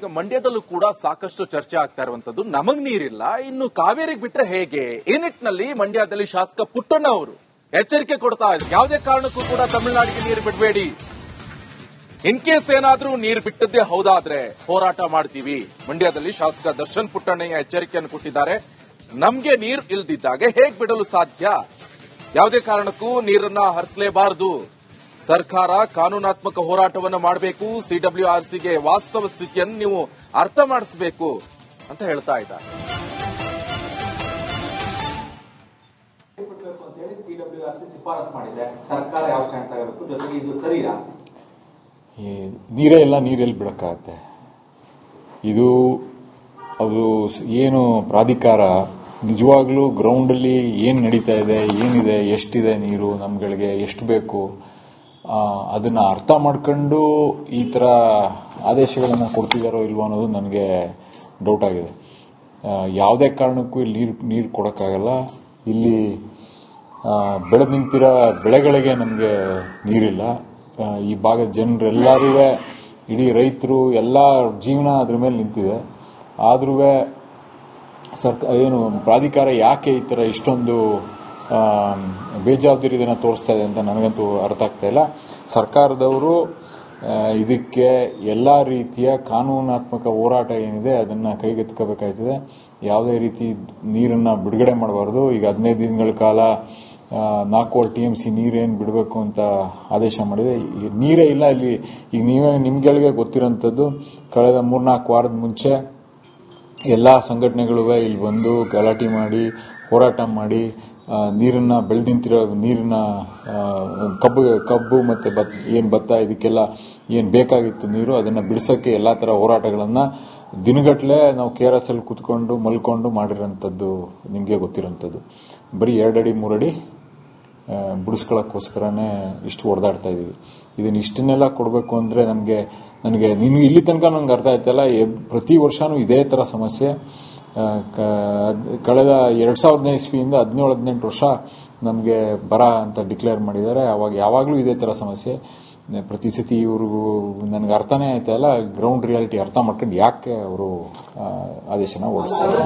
ಈಗ ಮಂಡ್ಯದಲ್ಲೂ ಕೂಡ ಸಾಕಷ್ಟು ಚರ್ಚೆ ಆಗ್ತಾ ಇರುವಂತದ್ದು ನಮಗ್ ನೀರಿಲ್ಲ, ಇನ್ನು ಕಾವೇರಿಗೆ ಬಿಟ್ರೆ ಹೇಗೆ? ಈ ನಿಟ್ಟಿನಲ್ಲಿ ಮಂಡ್ಯದಲ್ಲಿ ಶಾಸಕ ಪುಟ್ಟಣ್ಣ ಅವರು ಎಚ್ಚರಿಕೆ ಕೊಡ್ತಾ ಇದ್ದಾರೆ, ಯಾವುದೇ ಕಾರಣಕ್ಕೂ ಕೂಡ ತಮಿಳುನಾಡಿಗೆ ನೀರು ಬಿಡಬೇಡಿ. ಇನ್ ಕೇಸ್ ಏನಾದ್ರೂ ನೀರು ಬಿಟ್ಟದ್ದೇ ಹೌದಾದ್ರೆ ಹೋರಾಟ ಮಾಡ್ತೀವಿ. ಮಂಡ್ಯದಲ್ಲಿ ಶಾಸಕ ದರ್ಶನ್ ಪುಟ್ಟಣ್ಣಯ್ಯ ಎಚ್ಚರಿಕೆಯನ್ನು ಕೊಟ್ಟಿದ್ದಾರೆ. ನಮ್ಗೆ ನೀರು ಇಲ್ದಿದ್ದಾಗ ಹೇಗ್ ಬಿಡಲು ಸಾಧ್ಯ? ಯಾವುದೇ ಕಾರಣಕ್ಕೂ ನೀರನ್ನ ಹರಿಸಲೇಬಾರದು. ಸರ್ಕಾರ ಕಾನೂನಾತ್ಮಕ ಹೋರಾಟವನ್ನು ಮಾಡಬೇಕು. ಸಿಡಬ್ಲ್ಯೂಆರ್ಸಿಗೆ ವಾಸ್ತವ ಸ್ಥಿತಿಯನ್ನು ನೀವು ಅರ್ಥ ಮಾಡಿಸಬೇಕು ಅಂತ ಹೇಳ್ತಾ ಇದ್ದಾರೆ. ಸಿಡಬ್ಲ್ಯೂಆರ್ಸಿ ಶಿಫಾರಸು ಮಾಡಿದೆ, ಸರ್ಕಾರ ಯಾವ ಸ್ಟ್ಯಾಂಡ್ ತಗೋಬೇಕು, ಜೊತೆಗೆ ಇದು ಸರಿಯಾ? ನೀರೇ ಇಲ್ಲ, ನೀರೆಲ್ಲಿ ಬಿಡಕ್ಕಾಗತ್ತೆ? ಇದು ಅದು ಏನು ಪ್ರಾಧಿಕಾರ ನಿಜವಾಗ್ಲೂ ಗ್ರೌಂಡಲ್ಲಿ ಏನು ನಡೀತಾ ಇದೆ, ಏನಿದೆ, ಎಷ್ಟಿದೆ ನೀರು, ನಮ್ಗಳಿಗೆ ಎಷ್ಟು ಬೇಕು, ಅದನ್ನ ಅರ್ಥ ಮಾಡ್ಕೊಂಡು ಈ ತರ ಆದೇಶಗಳನ್ನು ಕೊಡ್ತಿದಾರೋ ಇಲ್ವೋ ಅನ್ನೋದು ನನಗೆ ಡೌಟ್ ಆಗಿದೆ. ಯಾವುದೇ ಕಾರಣಕ್ಕೂ ಇಲ್ಲಿ ನೀರು ಕೊಡೋಕ್ಕಾಗಲ್ಲ. ಇಲ್ಲಿ ಬೆಳೆದು ನಿಂತಿರೋ ಬೆಳೆಗಳಿಗೆ ನಮಗೆ ನೀರಿಲ್ಲ. ಈ ಭಾಗದ ಜನರೆಲ್ಲರೂ, ಇಡೀ ರೈತರು ಎಲ್ಲ ಜೀವನ ಅದ್ರ ಮೇಲೆ ನಿಂತಿದೆ. ಆದ್ರೂ ಏನು ಪ್ರಾಧಿಕಾರ ಯಾಕೆ ಈ ತರ ಇಷ್ಟೊಂದು ಬೇಜವಾಬ್ದಾರಿಯನ್ನು ತೋರಿಸ್ತಾ ಇದೆ ಅಂತ ನನಗಂತೂ ಅರ್ಥ ಆಗ್ತಾ ಇಲ್ಲ. ಸರ್ಕಾರದವರು ಇದಕ್ಕೆ ಎಲ್ಲಾ ರೀತಿಯ ಕಾನೂನಾತ್ಮಕ ಹೋರಾಟ ಏನಿದೆ ಅದನ್ನ ಕೈಗೆತ್ತಿಕೋಬೇಕಾಗ್ತದೆ. ಯಾವುದೇ ರೀತಿ ನೀರನ್ನ ಬಿಡುಗಡೆ ಮಾಡಬಾರದು. ಈಗ 15 ದಿನಗಳ ಕಾಲ 4 TMC ನೀರೇನು ಬಿಡಬೇಕು ಅಂತ ಆದೇಶ ಮಾಡಿದೆ. ನೀರೇ ಇಲ್ಲ ಇಲ್ಲಿ. ಈಗ ನಿಮ್ಗಳಿಗೆ ಗೊತ್ತಿರೋಂಥದ್ದು, ಕಳೆದ 3-4 ವಾರದ ಮುಂಚೆ ಎಲ್ಲಾ ಸಂಘಟನೆಗಳು ಇಲ್ಲಿ ಬಂದು ಗಲಾಟೆ ಮಾಡಿ, ಹೋರಾಟ ಮಾಡಿ, ನೀರನ್ನ ಬೆಳೆದಿಂತಿರೋ ನೀರಿನ ಕಬ್ಬು ಮತ್ತೆ ಏನ್ ಭತ್ತ, ಇದಕ್ಕೆಲ್ಲ ಏನ್ ಬೇಕಾಗಿತ್ತು ನೀರು, ಅದನ್ನ ಬಿಡಿಸಕ್ಕೆ ಎಲ್ಲಾ ತರ ಹೋರಾಟಗಳನ್ನ ದಿನಗಟ್ಲೆ ನಾವು KRS ಅಲ್ಲಿ ಕುತ್ಕೊಂಡು ಮಲ್ಕೊಂಡು ಮಾಡಿರೋಂಥದ್ದು ನಿಮ್ಗೆ ಗೊತ್ತಿರೋಂಥದ್ದು. ಬರೀ 2 ಅಡಿ 3 ಅಡಿ ಬಿಡಿಸ್ಕೊಳ್ಳೋಕ್ಕೋಸ್ಕರನೇ ಇಷ್ಟು ಹೊಡೆದಾಡ್ತಾ ಇದೀವಿ. ಇದನ್ನ ಇಷ್ಟನ್ನೆಲ್ಲ ಕೊಡಬೇಕು ಅಂದ್ರೆ ನನಗೆ ನೀನು ಇಲ್ಲಿ ತನಕ ನಂಗೆ ಅರ್ಥ ಆಯ್ತಲ್ಲ. ಪ್ರತಿ ವರ್ಷನೂ ಇದೇ ತರ ಸಮಸ್ಯೆ. ಕಳೆದ 2015 ಇಸ್ವಿಯಿಂದ 17-18 ವರ್ಷ ನಮಗೆ ಬರ ಅಂತ ಡಿಕ್ಲೇರ್ ಮಾಡಿದ್ದಾರೆ. ಅವಾಗ ಯಾವಾಗಲೂ ಇದೇ ತರ ಸಮಸ್ಯೆ. ಪ್ರತಿ ಸತಿ ಇವ್ರಿಗೂ ನನಗೆ ಅರ್ಥನೇ ಆಯ್ತಾ ಇಲ್ಲ. ಗ್ರೌಂಡ್ ರಿಯಾಲಿಟಿ ಅರ್ಥ ಮಾಡ್ಕೊಂಡು ಯಾಕೆ ಅವರು ಆದೇಶನ ಹೊರಡಿಸ್ತಾರೆ?